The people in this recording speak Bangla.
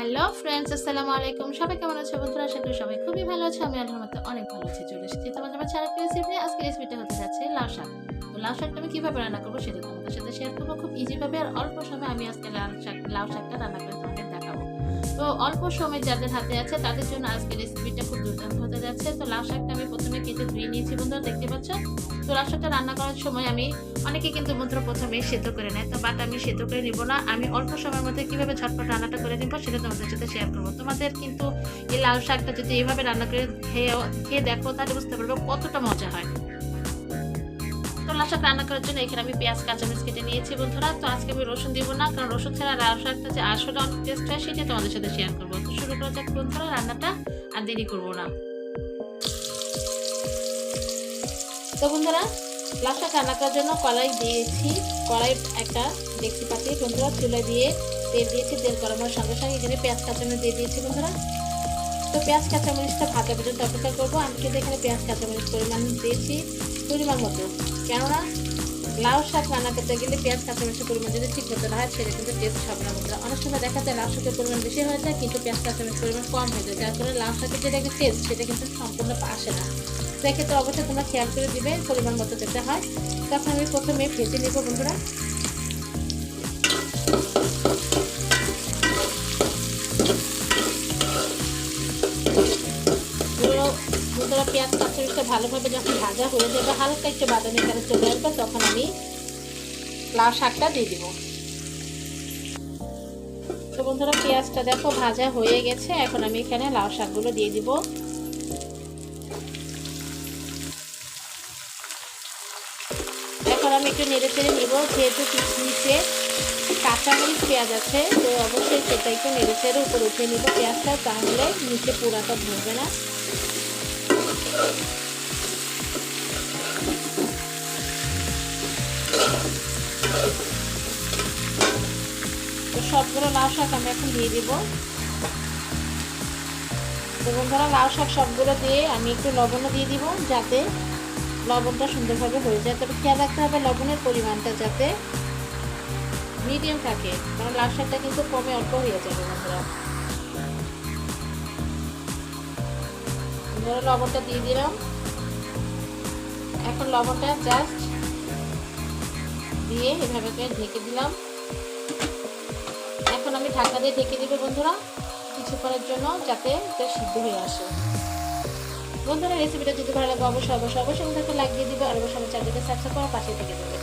হ্যালো ফ্রেন্ডস, আসসালামু আলাইকুম। সবাই কেমন আছো বন্ধুরা? আশা করি সবাই খুবই ভালো আছে। আমি আল্লাহর রহমতে অনেক ভালো আছি। চলে এসেছি তোমাদের মাঝে আরেকটা রেসিপি। আজকে রেসিপিটা হতে যাচ্ছে লাউ শাক। তো লাউ শাকটা আমি কিভাবে রান্না করবো সেটা তোমাদের সাথে শেয়ার করবো খুব ইজি ভাবে, আর অল্প সময়ে আমি আজকে লাউ শাকটা রান্না করে তোমাদের দেখাবো। তো অল্প সময় যাদের হাতে আছে তাদের জন্য আজকে রেসিপিটা খুব দুর্দান্ত হতে যাচ্ছে। তো লাউ শাকটা আমি প্রথমে কেটে ধুয়ে নিয়েছি বন্ধুরা, দেখতে পাচ্ছ। তো লাউ শাকটা রান্না করার সময় আমি অনেকে কিন্তু বন্ধুরা প্রথমে সেদ্ধ করে নেয়, তো বাট আমি সেদ্ধ করে নিব না। আমি অল্প সময়ের মধ্যে কিভাবে ঝটপট রান্নাটা করে নিব সেটা তোমাদের সাথে শেয়ার করবো। তোমাদের কিন্তু এই লাউ শাকটা যদি এইভাবে রান্না করে খেয়ে দেখো তাহলে বুঝতে পারবে কতটা মজা হয়। তো লাউ শাক রান্না করার জন্য এখানে আমি পেঁয়াজ কাঁচামরিচ কেটে নিয়েছি বন্ধুরা। তো আজকে আমি রসুন দিব না, কারণ রসুন ছাড়া লাউ শাকটা যে আসলে অনেক টেস্ট হয় সেটা তোমাদের সাথে শেয়ার করবো। তো শুরু করা যাক বন্ধুরা রান্নাটা, আর দেরি করবো না। তো বন্ধুরা লাউ শাক রান্না করার জন্য কড়াই দিয়েছি। কড়াই একটা ডেকচি পাতিয়ে বন্ধুরা চুলায় দিয়ে তেল দিয়েছি। তেল গরমের সঙ্গে সঙ্গে এখানে পেঁয়াজ কাঁচামরিচ দিয়ে দিয়েছি বন্ধুরা। তো পেঁয়াজ কাঁচামরিচটা ভাজা পর্যন্ত অপেক্ষা করবো। আমি কিন্তু এখানে পেঁয়াজ কাঁচামরিচ পরিমাণ দিয়েছি পরিমাণ মতো, কেননা লাউ শাক রান্না করতে গেলে পেঁয়াজ কাঁচামরিচের পরিমাণ যদি ঠিক মতো না হয় সেটা কিন্তু টেস্ট হবে না বন্ধুরা। অনেক সময় দেখা যায় লাউ শাকের পরিমাণ বেশি হয়ে যায় কিন্তু পেঁয়াজ কাঁচামরিচের পরিমাণ কম হয়ে যায়, যার কারণে লাউ শাকের যেটা একটা টেস্ট সেটা কিন্তু সম্পূর্ণ আসে না। সেক্ষেত্রে অবশ্যই তোমরা খেয়াল করে দিবে পরিমাণ মতো যেতে হয়। তখন আমি প্রথমে ভেজে নেব বন্ধুরা। বন্ধুরা পেঁয়াজ কাঁচামরিচটা ভালোভাবে যখন ভাজা হয়ে যাবে, হালকা একটু বাদামি কালার চলে আসবে, তখন আমি লাউ শাকটা দিয়ে দিব। তো বন্ধুরা পেঁয়াজটা দেখো ভাজা হয়ে গেছে, এখন আমি এখানে লাউ শাকগুলো দিয়ে দিব। এখন আমি একটু নেড়ে চেড়ে নিব, যেহেতু নিচে কাঁচামরিচ পেঁয়াজ আছে তো অবশ্যই সেটা একটু নেড়ে চেড়ে উপরে উঠিয়ে নিব পেঁয়াজটা, তাহলে নিচে পুরাটা ধরবে না। তো সবগুলো লাউ শাক আমি এখন দিয়ে দিব। তো বন্ধুরা লাউ শাক সবগুলো দিয়ে আমি একটু লবণও দিয়ে দিব, যাতে লবণটা সুন্দরভাবে হয়ে যায়। তবে খেয়াল রাখতে হবে লবণের পরিমাণটা যাতে মিডিয়াম থাকে, কারণ লাউ শাকটা কিন্তু কমে অল্প হয়ে যাবে বন্ধুরা। লবণটা দিয়ে দিলাম। এখন লবণটা জাস্ট দিয়ে এভাবে ঢেকে দিলাম। এখন আমি ঢাকা দিয়ে ঢেকে দিব বন্ধুরা কিছুক্ষণের জন্য, যাতে এটা সিদ্ধ হয়ে আসে। বন্ধুরা রেসিপিটা যদি ভালো লাগে অবশ্যই অবশ্যই অবশ্যই লাইক দিয়ে দিবে, আর অবশ্যই আমার চ্যানেলটাকে সাবস্ক্রাইব করে পাশে থেকে দেবে।